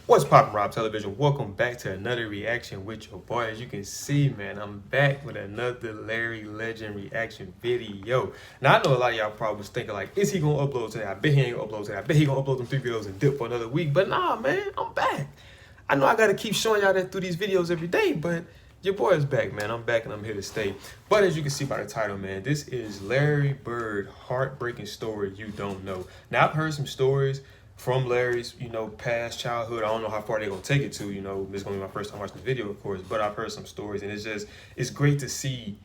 What's poppin', Rob Television? Welcome back to another reaction with your boy. As you can see, man, I'm back with another Larry Legend reaction video. Now, I know a lot of y'all probably was thinking, like, is he gonna upload today? I bet he ain't gonna upload today. I bet he gonna upload them 3 videos and dip for another week. But nah, man, I'm back. I know I gotta keep showing y'all that through these videos every day, but your boy is back, man. I'm back and I'm here to stay. But as you can see by the title, man, this is Larry Bird, Heartbreaking Story You Don't Know. Now, I've heard some stories from Larry's, past childhood. I don't know how far they're gonna take it to, this is gonna be my first time watching the video, of course, but I've heard some stories, and it's great to see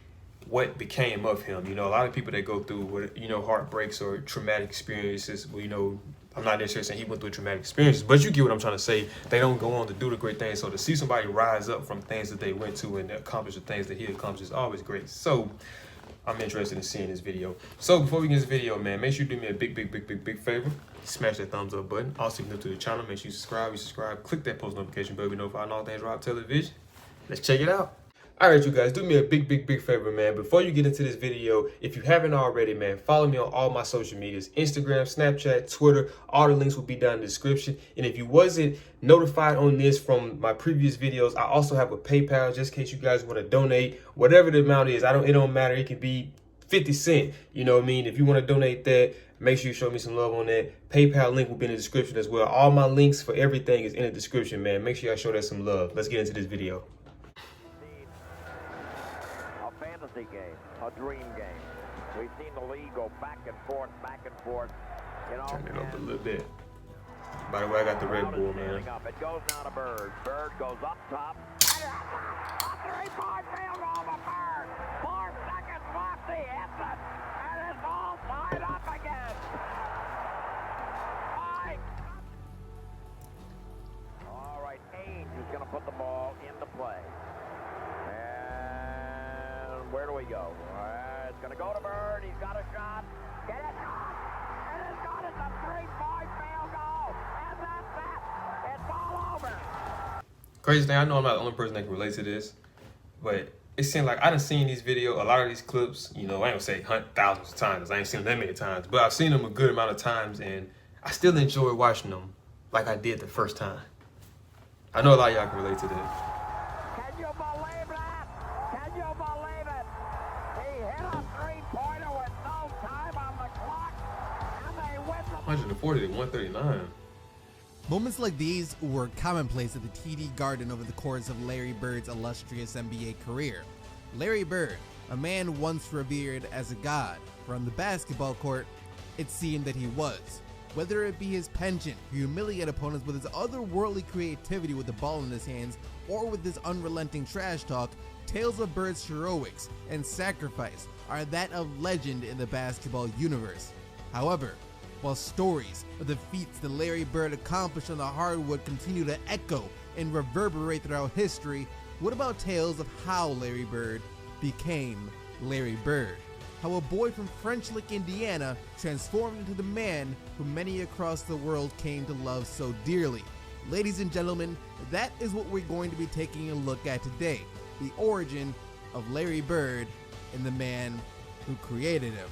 what became of him. A lot of people that go through, heartbreaks or traumatic experiences, I'm not necessarily saying he went through traumatic experiences, but you get what I'm trying to say. They don't go on to do the great things. So to see somebody rise up from things that they went to and accomplish the things that he accomplished is always great. So I'm interested in seeing this video. So before we get this video, man, make sure you do me a big favor. Smash that thumbs up button. Also, if you're new to the channel, make sure you subscribe. Click that post notification bell to be notified on all things Rob Television. Let's check it out. All right, you guys, do me a big favor, man. Before you get into this video, if you haven't already, man, follow me on all my social medias, Instagram, Snapchat, Twitter. All the links will be down in the description. And if you wasn't notified on this from my previous videos, I also have a PayPal just in case you guys want to donate. Whatever the amount is, it don't matter. It could be 50 cents. You know what I mean? If you want to donate that, make sure you show me some love on that. PayPal link will be in the description as well. All my links for everything is in the description, man. Make sure y'all show that some love. Let's get into this video. Fantasy game, a dream game. We've seen the league go back and forth. Turn it up a little bit. By the way, I got the Red Bull, man. It goes now to Bird. Bird goes up top. A 3-point field goal to Bird. 4 seconds left. He hits it. And it's all tied up again. All right, Ainge is going to put the ball into play. Where do we go? It's going to go to Bird. He's got a shot. Get it. And it's got it. A 3-point field goal. And that's it. It's all over. Crazy thing, I know I'm not the only person that can relate to this, but it seemed like I done seen these videos, a lot of these clips, I ain't gonna say thousands of times. I ain't seen them that many times, but I've seen them a good amount of times, and I still enjoy watching them like I did the first time. I know a lot of y'all can relate to that. Can you believe that? Can you believe it? He hit a 3-pointer with no time on the clock, and they win the 140 to 139. Moments like these were commonplace at the TD Garden over the course of Larry Bird's illustrious NBA career. Larry Bird, a man once revered as a god, for on the basketball court, it seemed that he was. Whether it be his penchant to humiliate opponents with his otherworldly creativity with the ball in his hands, or with his unrelenting trash talk, tales of Bird's heroics and sacrifice are that of legend in the basketball universe. However, while stories of the feats that Larry Bird accomplished on the hardwood continue to echo and reverberate throughout history, what about tales of how Larry Bird became Larry Bird? How a boy from French Lick, Indiana transformed into the man who many across the world came to love so dearly. Ladies and gentlemen, that is what we're going to be taking a look at today, the origin of Larry Bird and the man who created him.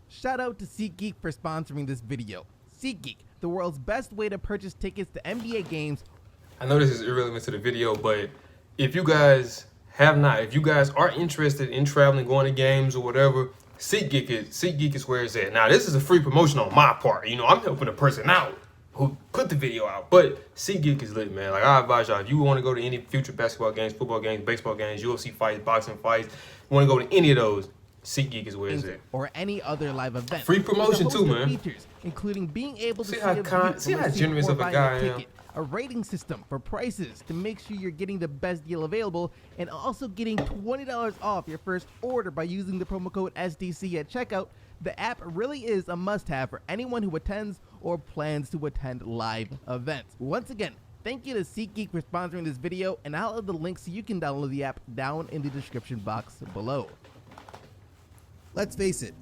Shout out to SeatGeek for sponsoring this video. SeatGeek, the world's best way to purchase tickets to NBA games. I know this is irrelevant to the video, but if you guys are interested in traveling, going to games or whatever, SeatGeek is where it's at. Now, this is a free promotion on my part. I'm helping the person out who put the video out, but SeatGeek is lit, man. Like, I advise y'all, if you want to go to any future basketball games, football games, baseball games, UFC fights, boxing fights, you want to go to any of those, SeatGeek is where it's at. Or any other live event. Free promotion too, man. Features, including being able to see how generous of a guy I am. A rating system for prices to make sure you're getting the best deal available, and also getting $20 off your first order by using the promo code SDC at checkout. The app really is a must-have for anyone who attends or plans to attend live events. Once again, thank you to SeatGeek for sponsoring this video, and I'll have the link so you can download the app down in the description box below. Let's face it,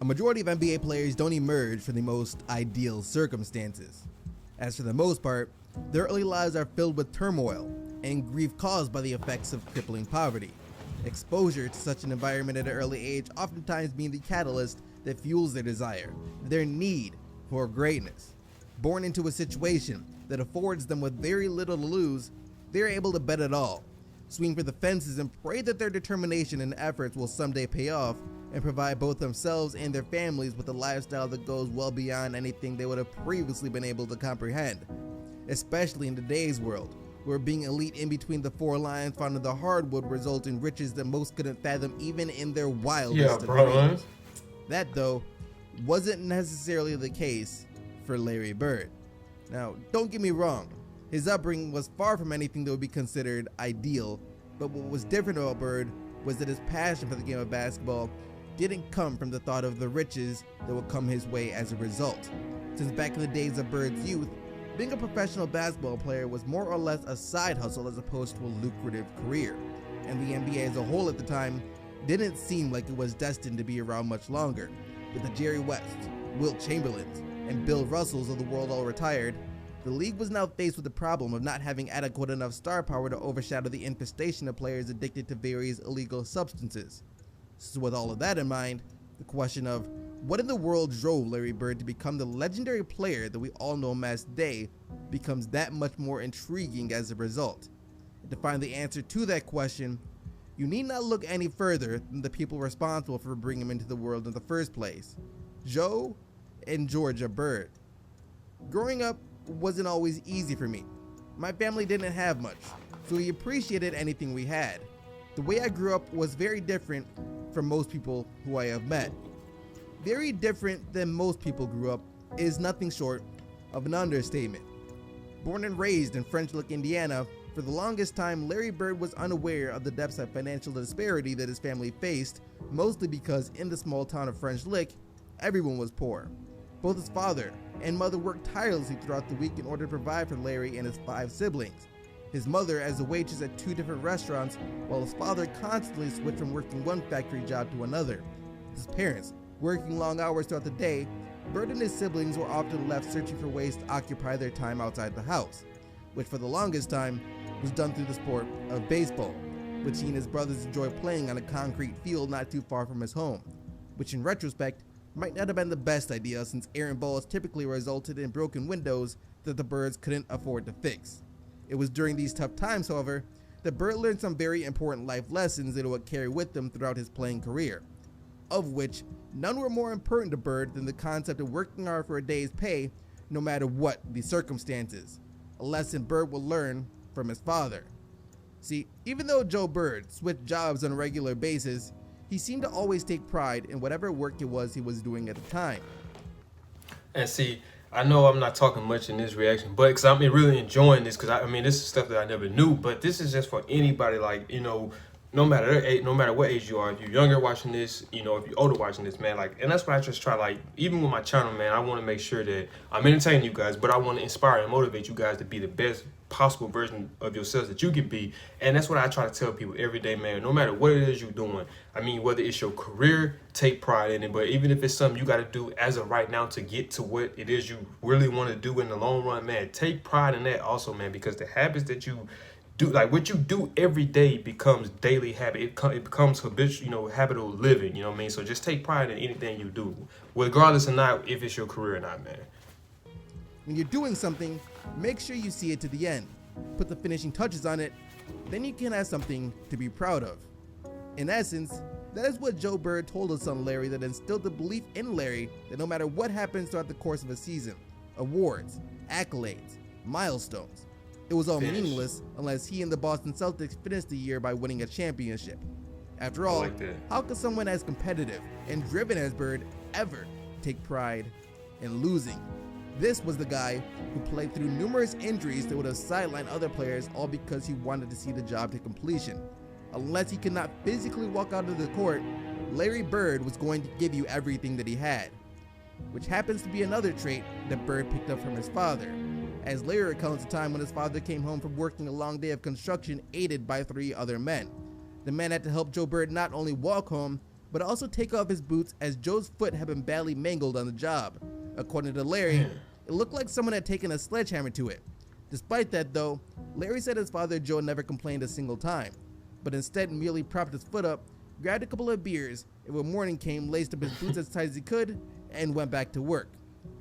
a majority of NBA players don't emerge from the most ideal circumstances. As for the most part, their early lives are filled with turmoil and grief caused by the effects of crippling poverty. Exposure to such an environment at an early age oftentimes being the catalyst that fuels their desire, their need for greatness. Born into a situation that affords them with very little to lose, they're able to bet it all, swing for the fences and pray that their determination and efforts will someday pay off and provide both themselves and their families with a lifestyle that goes well beyond anything they would have previously been able to comprehend. Especially in today's world, where being elite in between the four lines found in the hardwood result in riches that most couldn't fathom even in their wildest of dreams. That, though, wasn't necessarily the case for Larry Bird. Now, don't get me wrong, his upbringing was far from anything that would be considered ideal, but what was different about Bird was that his passion for the game of basketball didn't come from the thought of the riches that would come his way as a result. Since back in the days of Bird's youth, being a professional basketball player was more or less a side hustle as opposed to a lucrative career, and the NBA as a whole at the time didn't seem like it was destined to be around much longer. With the Jerry West, Wilt Chamberlains, and Bill Russells of the world all retired, the league was now faced with the problem of not having adequate enough star power to overshadow the infestation of players addicted to various illegal substances. So with all of that in mind, the question of what in the world drove Larry Bird to become the legendary player that we all know him as today becomes that much more intriguing as a result. And to find the answer to that question, you need not look any further than the people responsible for bringing him into the world in the first place, Joe and Georgia Bird. Growing up wasn't always easy for me. My family didn't have much, so we appreciated anything we had. The way I grew up was very different from most people who I have met. Very different than most people grew up is nothing short of an understatement. Born and raised in French Lick, Indiana, for the longest time Larry Bird was unaware of the depths of financial disparity that his family faced, mostly because in the small town of French Lick, everyone was poor. Both his father and mother worked tirelessly throughout the week in order to provide for Larry and his 5 siblings. His mother as a waitress at 2 different restaurants, while his father constantly switched from working one factory job to another. His parents, working long hours throughout the day, Bird and his siblings were often left searching for ways to occupy their time outside the house, which for the longest time was done through the sport of baseball, which he and his brothers enjoyed playing on a concrete field not too far from his home, which in retrospect might not have been the best idea since errant balls typically resulted in broken windows that the Birds couldn't afford to fix. It was during these tough times, however, that Bird learned some very important life lessons that would carry with him throughout his playing career, of which none were more important to Bird than the concept of working hard for a day's pay no matter what the circumstances, a lesson Bird would learn from his father. See, even though Joe Bird switched jobs on a regular basis, he seemed to always take pride in whatever work it was he was doing at the time. And see, I know I'm not talking much in this reaction, but because I'm really enjoying this, because I mean, this is stuff that I never knew, but this is just for anybody, like, you know, no matter their age, no matter what age you are, if you're younger watching this, you know, if you're older watching this, man, like, and that's what I just try, like, even with my channel, man, I want to make sure that I'm entertaining you guys, but I want to inspire and motivate you guys to be the best possible version of yourselves that you can be. And that's what I try to tell people every day, man. No matter what it is you're doing, I mean, whether it's your career, take pride in it, but even if it's something you got to do as of right now to get to what it is you really want to do in the long run, man, take pride in that also, man, because the habits that you do, like what you do every day, becomes daily habit. It becomes habitual, you know, habitual living, you know what I mean? So just take pride in anything you do, regardless of not if it's your career or not, man. When you're doing something, make sure you see it to the end. Put the finishing touches on it, then you can have something to be proud of. In essence, that is what Joe Bird told his son Larry that instilled the belief in Larry that no matter what happens throughout the course of a season, awards, accolades, milestones, it was all meaningless unless he and the Boston Celtics finished the year by winning a championship. After all, how could someone as competitive and driven as Bird ever take pride in losing? This was the guy who played through numerous injuries that would have sidelined other players, all because he wanted to see the job to completion. Unless he could not physically walk out of the court, Larry Bird was going to give you everything that he had, which happens to be another trait that Bird picked up from his father, as Larry recounts a time when his father came home from working a long day of construction aided by 3 other men. The man had to help Joe Bird not only walk home, but also take off his boots as Joe's foot had been badly mangled on the job. According to Larry, it looked like someone had taken a sledgehammer to it. Despite that though, Larry said his father Joe never complained a single time, but instead merely propped his foot up, grabbed a couple of beers, and when morning came, laced up his boots as tight as he could and went back to work.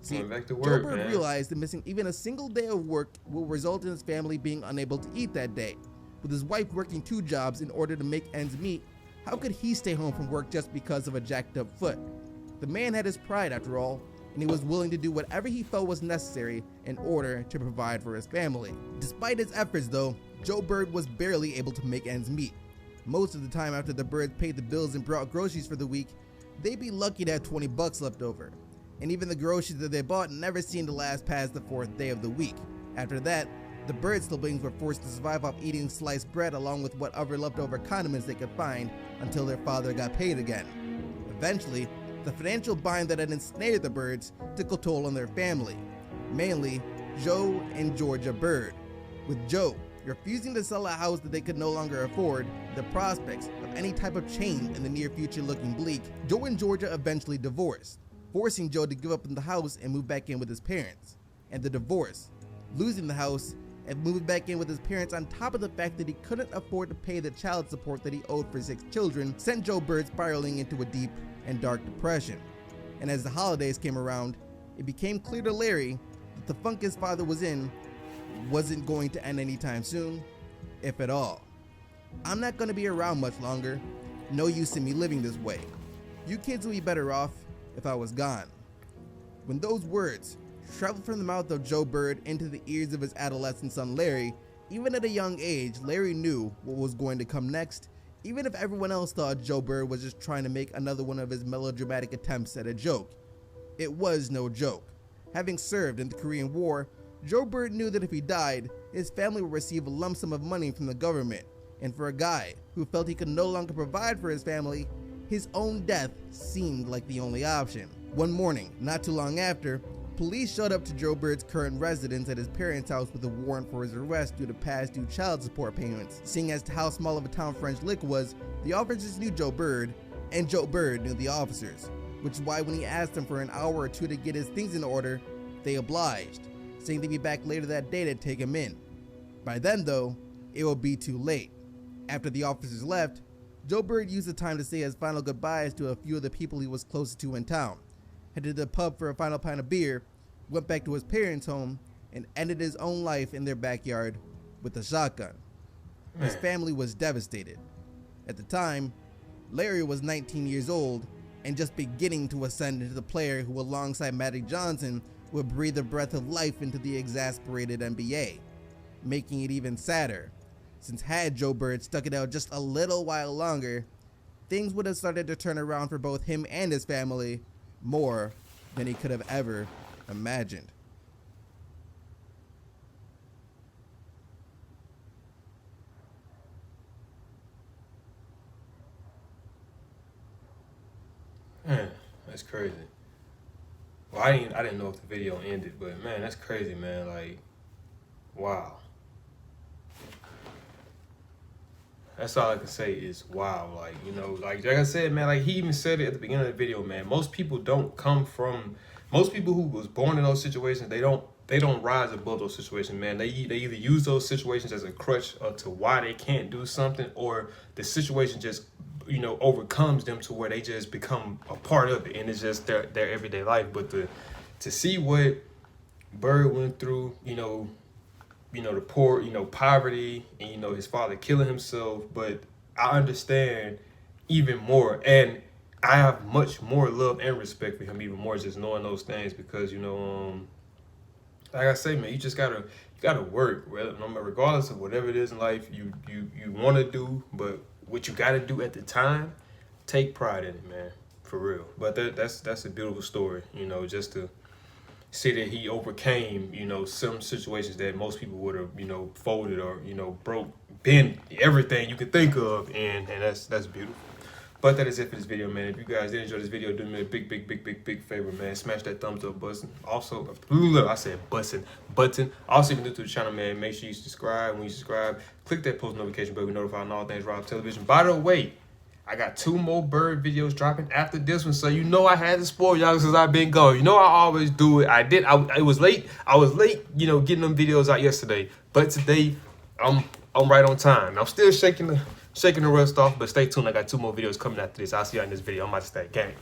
See, Went back to Joe work, Bird man. realized that missing even a single day of work will result in his family being unable to eat that day. With his wife working 2 jobs in order to make ends meet, how could he stay home from work just because of a jacked up foot? The man had his pride after all, and he was willing to do whatever he felt was necessary in order to provide for his family. Despite his efforts though, Joe Bird was barely able to make ends meet. Most of the time after the Birds paid the bills and brought groceries for the week, they'd be lucky to have $20 left over. And even the groceries that they bought never seemed to last past the 4th day of the week. After that, the Bird siblings were forced to survive off eating sliced bread along with whatever leftover condiments they could find until their father got paid again. Eventually, the financial bind that had ensnared the Birds took a toll on their family, mainly Joe and Georgia Bird. With Joe refusing to sell a house that they could no longer afford, the prospects of any type of change in the near future looking bleak, Joe and Georgia eventually divorced, forcing Joe to give up the house and move back in with his parents. And the divorce, losing the house, and moving back in with his parents on top of the fact that he couldn't afford to pay the child support that he owed for 6 children, sent Joe Bird spiraling into a deep and dark depression. And as the holidays came around, it became clear to Larry that the funk his father was in wasn't going to end anytime soon, if at all. I'm not going to be around much longer. No use in me living this way. You kids will be better off if I was gone. When those words traveled from the mouth of Joe Bird into the ears of his adolescent son Larry, even at a young age, Larry knew what was going to come next, even if everyone else thought Joe Bird was just trying to make another one of his melodramatic attempts at a joke. It was no joke. Having served in the Korean War, Joe Bird knew that if he died, his family would receive a lump sum of money from the government, and for a guy who felt he could no longer provide for his family, his own death seemed like the only option. One morning, not too long after, police showed up to Joe Bird's current residence at his parents' house with a warrant for his arrest due to past due child support payments. Seeing as to how small of a town French Lick was, the officers knew Joe Bird, and Joe Bird knew the officers, which is why when he asked them for an hour or 2 to get his things in order, they obliged, saying they'd be back later that day to take him in. By then though, it would be too late. After the officers left, Joe Bird used the time to say his final goodbyes to a few of the people he was closest to in town, headed to the pub for a final pint of beer, went back to his parents' home, and ended his own life in their backyard with a shotgun. His family was devastated. At the time, Larry was 19 years old and just beginning to ascend into the player who, alongside Magic Johnson, would breathe a breath of life into the exasperated NBA, making it even sadder, since had Joe Bird stuck it out just a little while longer, things would have started to turn around for both him and his family more than he could have ever imagined. Man, that's crazy. Well, I didn't know if the video ended, but man, that's crazy, man. Like, wow. That's all I can say is wow. Like, you know, like I said, man, like he even said it at the beginning of the video, man. Most people who was born in those situations, they don't rise above those situations, man. They either use those situations as a crutch to why they can't do something, or the situation just, you know, overcomes them to where they just become a part of it, and it's just their everyday life. But to see what Bird went through, the poor, poverty, and his father killing himself, but I understand even more, and I have much more love and respect for him, even more just knowing those things, because like I say, man, you gotta work, regardless of whatever it is in life you want to do, but what you gotta do at the time, take pride in it, man, for real. But that's a beautiful story, just to see that he overcame, some situations that most people would have, folded or, broke, bent everything you could think of, and that's beautiful. But that is it for this video, man. If you guys did enjoy this video, do me a big favor, man. Smash that thumbs up button. Also, I said button. Also, if you're new to the channel, man, make sure you subscribe. When you subscribe, click that post notification bell to be notified on all things Rob Television. By the way, I got 2 more Bird videos dropping after this one, so I had to spoil y'all since I've been gone. I always do it. I was late. I was late, getting them videos out yesterday, but today I'm right on time. I'm still shaking shaking the rust off. But stay tuned. I got 2 more videos coming after this. I'll see y'all in this video. I'm about to stay gang.